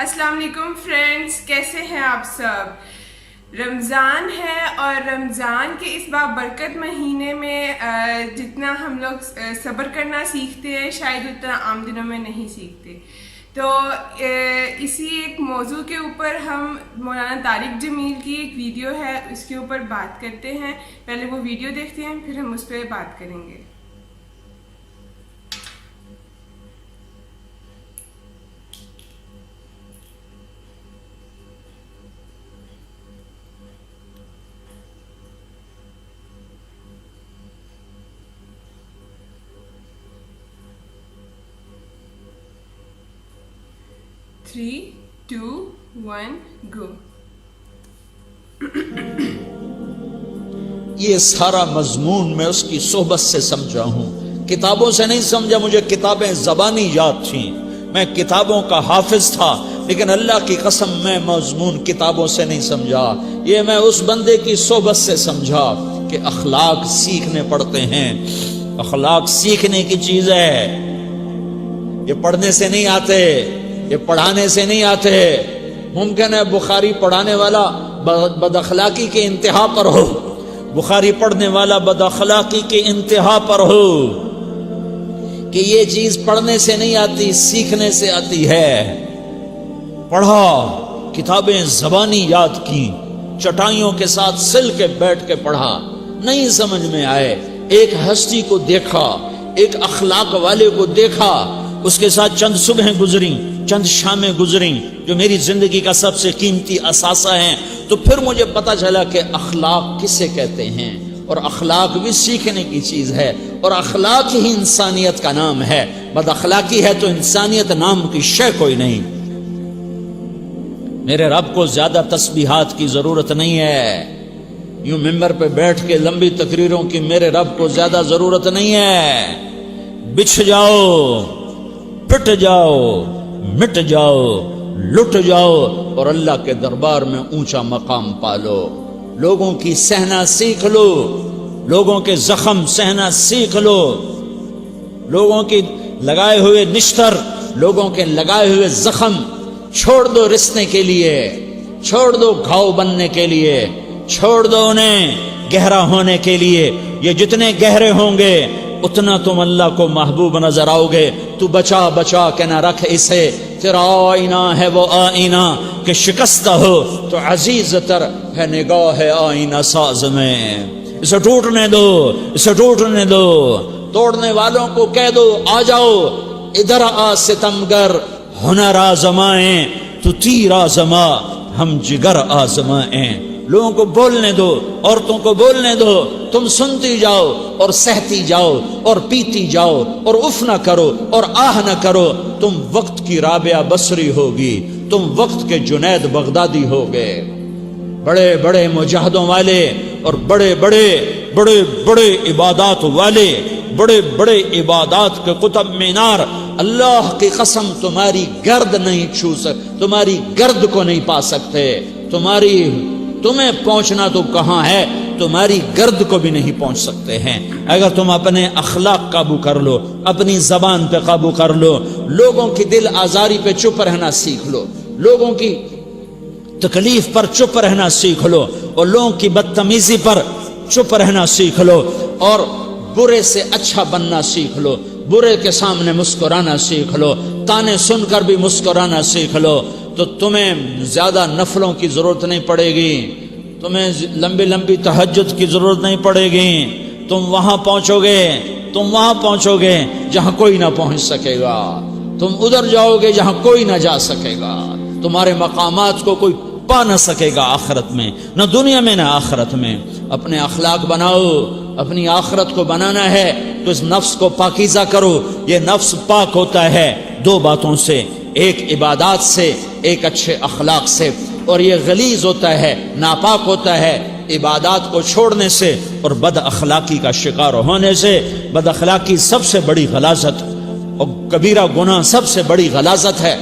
السلام علیکم فرینڈز، کیسے ہیں آپ سب؟ رمضان ہے اور رمضان کے اس بابرکت مہینے میں جتنا ہم لوگ صبر کرنا سیکھتے ہیں شاید اتنا عام دنوں میں نہیں سیکھتے. تو اسی ایک موضوع کے اوپر ہم مولانا طارق جمیل کی ایک ویڈیو ہے اس کے اوپر بات کرتے ہیں. پہلے وہ ویڈیو دیکھتے ہیں پھر ہم اس پہ بات کریں گے. Three, 2, 1, go. یہ سارا مضمون میں اس کی صحبت سے سمجھا ہوں، کتابوں سے نہیں سمجھا. مجھے کتابیں زبانی یاد تھیں، میں کتابوں کا حافظ تھا، لیکن اللہ کی قسم میں مضمون کتابوں سے نہیں سمجھا. یہ میں اس بندے کی صحبت سے سمجھا کہ اخلاق سیکھنے پڑتے ہیں. اخلاق سیکھنے کی چیز ہے، یہ پڑھنے سے نہیں آتے، یہ پڑھانے سے نہیں آتے. ممکن ہے بخاری پڑھانے والا بد اخلاقی کے انتہا پر ہو، بخاری پڑھنے والا بد اخلاقی کے انتہا پر ہو، کہ یہ چیز پڑھنے سے نہیں آتی، سیکھنے سے آتی ہے. پڑھا، کتابیں زبانی یاد کی، چٹائیوں کے ساتھ سل کے بیٹھ کے پڑھا. نہیں سمجھ میں آئے، ایک ہستی کو دیکھا، ایک اخلاق والے کو دیکھا، اس کے ساتھ چند صبحیں گزری، چند شامیں گزریں جو میری زندگی کا سب سے قیمتی اثاثہ ہیں. تو پھر مجھے پتا چلا کہ اخلاق کسے کہتے ہیں، اور اخلاق بھی سیکھنے کی چیز ہے، اور اخلاق ہی انسانیت کا نام ہے. بد اخلاقی ہے تو انسانیت نام کی شے کوئی نہیں. میرے رب کو زیادہ تسبیحات کی ضرورت نہیں ہے، یوں ممبر پہ بیٹھ کے لمبی تقریروں کی میرے رب کو زیادہ ضرورت نہیں ہے. بچھ جاؤ، پٹ جاؤ، مٹ جاؤ، لٹ جاؤ، اور اللہ کے دربار میں اونچا مقام پالو. لوگوں کی سہنا سیکھ لو، لوگوں کے زخم سہنا سیکھ لو، لوگوں کی لگائے ہوئے نشتر، لوگوں کے لگائے ہوئے زخم چھوڑ دو رسنے کے لیے، چھوڑ دو گھاؤ بننے کے لیے، چھوڑ دو انہیں گہرا ہونے کے لیے. یہ جتنے گہرے ہوں گے اتنا تم اللہ کو محبوب نظر آؤ گے. تو بچا بچا کے نہ رکھ اسے، تیرا آئینہ ہے وہ آئینہ کہ شکستہ ہو تو عزیز تر ہے نگاہ آئینہ ساز میں. اسے ٹوٹنے دو، اسے ٹوٹنے دو. توڑنے والوں کو کہہ دو آ جاؤ ادھر آ ستمگر، ہنر آزمائیں تو تیر آزما، ہم جگر آزمائیں. لوگوں کو بولنے دو، عورتوں کو بولنے دو، تم سنتی جاؤ اور سہتی جاؤ اور پیتی جاؤ اور اف نہ کرو اور آہ نہ کرو. تم وقت کی رابعہ بصری ہوگی، تم وقت کے جنید بغدادی ہوگے. بڑے بڑے مجاہدوں والے اور بڑے بڑے بڑے بڑے عبادات والے، بڑے بڑے عبادات کے قطب مینار، اللہ کی قسم تمہاری گرد نہیں چھو سکتے، تمہاری گرد کو نہیں پا سکتے. تمہیں پہنچنا تو کہاں ہے، تمہاری گرد کو بھی نہیں پہنچ سکتے ہیں. اگر تم اپنے اخلاق قابو کر لو، اپنی زبان پہ قابو کر لو، لوگوں کی دل آزاری پہ چپ رہنا سیکھ لو، لوگوں کی تکلیف پر چپ رہنا سیکھ لو، اور لوگوں کی بدتمیزی پر چپ رہنا سیکھ لو، اور برے سے اچھا بننا سیکھ لو، برے کے سامنے مسکرانا سیکھ لو، تانے سن کر بھی مسکرانا سیکھ لو. تو تمہیں زیادہ نفلوں کی ضرورت نہیں پڑے گی، تمہیں لمبی لمبی تہجد کی ضرورت نہیں پڑے گی. تم وہاں پہنچو گے، تم وہاں پہنچو گے جہاں کوئی نہ پہنچ سکے گا. تم ادھر جاؤ گے جہاں کوئی نہ جا سکے گا. تمہارے مقامات کو کوئی پا نہ سکے گا آخرت میں، نہ دنیا میں نہ آخرت میں. اپنے اخلاق بناؤ، اپنی آخرت کو بنانا ہے تو اس نفس کو پاکیزہ کرو. یہ نفس پاک ہوتا ہے دو باتوں سے، ایک عبادات سے، ایک اچھے اخلاق سے. اور یہ غلیظ ہوتا ہے، ناپاک ہوتا ہے عبادات کو چھوڑنے سے اور بد اخلاقی کا شکار ہونے سے. بد اخلاقی سب سے بڑی غلاظت اور کبیرہ گناہ سب سے بڑی غلاظت ہے،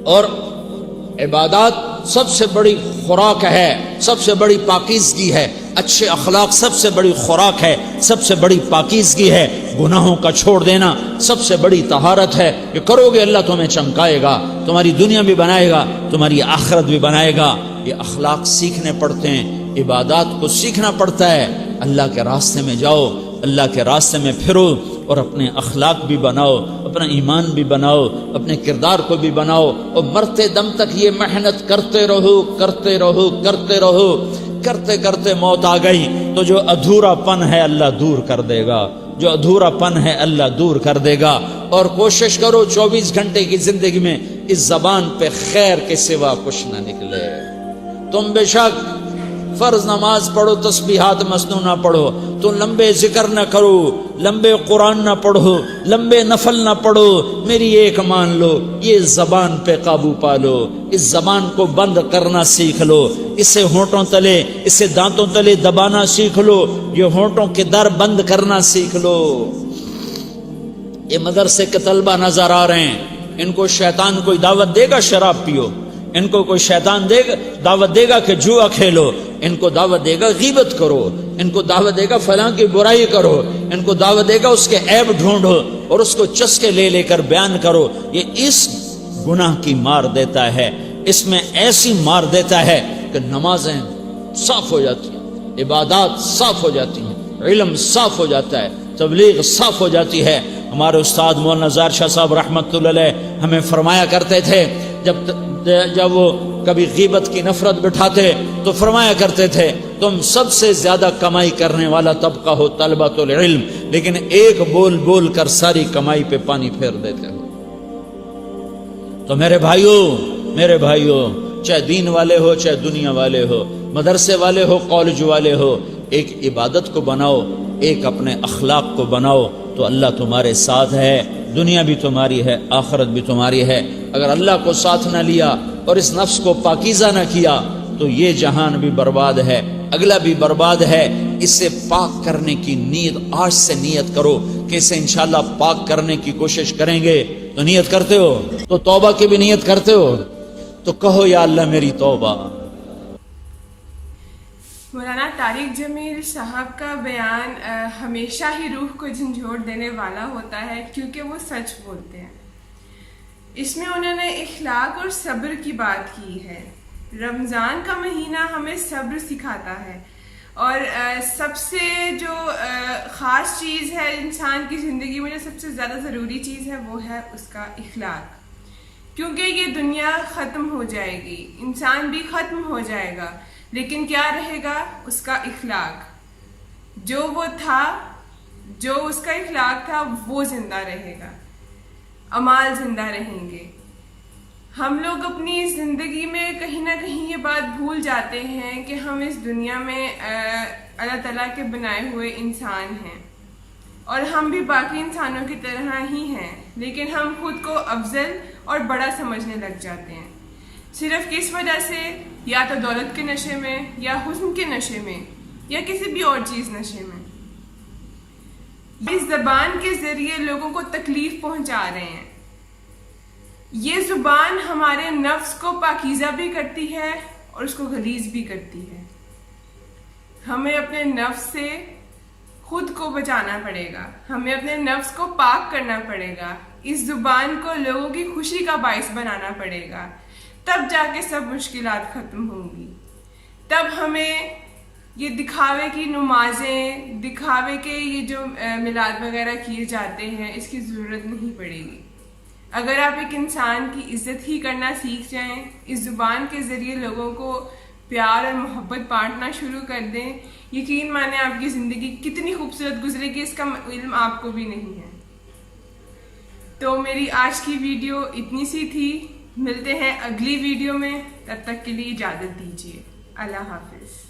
اور عبادات سب سے بڑی خوراک ہے، سب سے بڑی پاکیزگی ہے. اچھے اخلاق سب سے بڑی خوراک ہے، سب سے بڑی پاکیزگی ہے، گناہوں کا چھوڑ دینا سب سے بڑی طہارت ہے. یہ کرو گے اللہ تمہیں چمکائے گا، تمہاری دنیا بھی بنائے گا، تمہاری آخرت بھی بنائے گا. یہ اخلاق سیکھنے پڑتے ہیں، عبادات کو سیکھنا پڑتا ہے. اللہ کے راستے میں جاؤ، اللہ کے راستے میں پھرو اور اپنے اخلاق بھی بناؤ، اپنا ایمان بھی بناؤ، اپنے کردار کو بھی بناؤ، اور مرتے دم تک یہ محنت کرتے رہو کرتے رہو کرتے رہو. کرتے کرتے موت آ گئی تو جو ادھورا پن ہے اللہ دور کر دے گا، جو ادھورا پن ہے اللہ دور کر دے گا. اور کوشش کرو 24 گھنٹے کی زندگی میں اس زبان پہ خیر کے سوا کچھ نہ نکلے. تم بے شک فرض نماز پڑھو، تسبیحات مسنون نہ پڑھو، تو لمبے ذکر نہ کرو، لمبے قرآن نہ پڑھو، لمبے نفل نہ پڑھو. میری ایک مان لو، یہ زبان پہ قابو پالو، اس زبان کو بند کرنا سیکھ لو، اسے ہونٹوں تلے، اسے دانتوں تلے دبانا سیکھ لو، یہ ہونٹوں کے در بند کرنا سیکھ لو. یہ مدرسے کے طلبہ نظر آ رہے ہیں، ان کو شیطان کوئی دعوت دے گا شراب پیو، ان کو کوئی شیطان دعوت دے گا کہ جوا کھیلو، ان کو دعوت دے گا غیبت کرو، ان کو دعوت دے گا فلاں کی برائی کرو، ان کو دعوت دے گا اس کے عیب ڈھونڈو اور اس کو چسکے لے لے کر بیان کرو. یہ اس گناہ کی مار دیتا ہے، اس میں ایسی مار دیتا ہے کہ نمازیں صاف ہو جاتی ہیں، عبادات صاف ہو جاتی ہیں، علم صاف ہو جاتا ہے، تبلیغ صاف ہو جاتی ہے. ہمارے استاد مولانا زار شاہ صاحب رحمۃ اللہ علیہ ہمیں فرمایا کرتے تھے، جب وہ کبھی غیبت کی نفرت بٹھاتے تو فرمایا کرتے تھے تم سب سے زیادہ کمائی کرنے والا طبقہ ہو طلبۃ العلم، لیکن ایک بول بول کر ساری کمائی پہ پانی پھیر دیتے ہو. تو میرے بھائیوں چاہے دین والے ہو، چاہے دنیا والے ہو، مدرسے والے ہو، کالج والے ہو، ایک عبادت کو بناؤ، ایک اپنے اخلاق کو بناؤ تو اللہ تمہارے ساتھ ہے. دنیا بھی تمہاری ہے، آخرت بھی تمہاری ہے. اگر اللہ کو ساتھ نہ لیا اور اس نفس کو پاکیزہ نہ کیا تو یہ جہان بھی برباد ہے، اگلا بھی برباد ہے. اسے پاک کرنے کی نیت آج سے نیت کرو کہ اسے انشاءاللہ پاک کرنے کی کوشش کریں گے. تو نیت کرتے ہو تو توبہ کی بھی نیت کرتے ہو تو کہو یا اللہ میری توبہ. مولانا طارق جمیل صاحب کا بیان ہمیشہ ہی روح کو جھنجھوڑ دینے والا ہوتا ہے، کیونکہ وہ سچ بولتے ہیں. اس میں انہوں نے اخلاق اور صبر کی بات کی ہے. رمضان کا مہینہ ہمیں صبر سکھاتا ہے، اور سب سے جو خاص چیز ہے انسان کی زندگی میں، جو سب سے زیادہ ضروری چیز ہے وہ ہے اس کا اخلاق. کیونکہ یہ دنیا ختم ہو جائے گی، انسان بھی ختم ہو جائے گا، لیکن کیا رہے گا؟ اس کا اخلاق. جو وہ تھا، جو اس کا اخلاق تھا وہ زندہ رہے گا، اعمال زندہ رہیں گے. ہم لوگ اپنی زندگی میں کہیں نہ کہیں یہ بات بھول جاتے ہیں کہ ہم اس دنیا میں اللہ تعالیٰ کے بنائے ہوئے انسان ہیں، اور ہم بھی باقی انسانوں کی طرح ہی ہیں، لیکن ہم خود کو افضل اور بڑا سمجھنے لگ جاتے ہیں. صرف کس وجہ سے؟ یا تو دولت کے نشے میں، یا حسن کے نشے میں، یا کسی بھی اور چیز نشے میں. اس زبان کے ذریعے لوگوں کو تکلیف پہنچا رہے ہیں. یہ زبان ہمارے نفس کو پاکیزہ بھی کرتی ہے اور اس کو غلیظ بھی کرتی ہے. ہمیں اپنے نفس سے خود کو بچانا پڑے گا، ہمیں اپنے نفس کو پاک کرنا پڑے گا. اس زبان کو لوگوں کی خوشی کا باعث بنانا پڑے گا، تب جا کے سب مشکلات ختم ہوں گی. تب ہمیں یہ دکھاوے کی نمازیں، دکھاوے کے یہ جو میلاد وغیرہ کیے جاتے ہیں، اس کی ضرورت نہیں پڑے گی. اگر آپ ایک انسان کی عزت ہی کرنا سیکھ جائیں، اس زبان کے ذریعے لوگوں کو پیار اور محبت بانٹنا شروع کر دیں، یقین مانیں آپ کی زندگی کتنی خوبصورت گزرے گی، اس کا علم آپ کو بھی نہیں ہے. تو میری آج کی ویڈیو اتنی سی تھی. ملتے ہیں اگلی ویڈیو میں، تب تک کے لیے اجازت دیجیے. اللہ حافظ.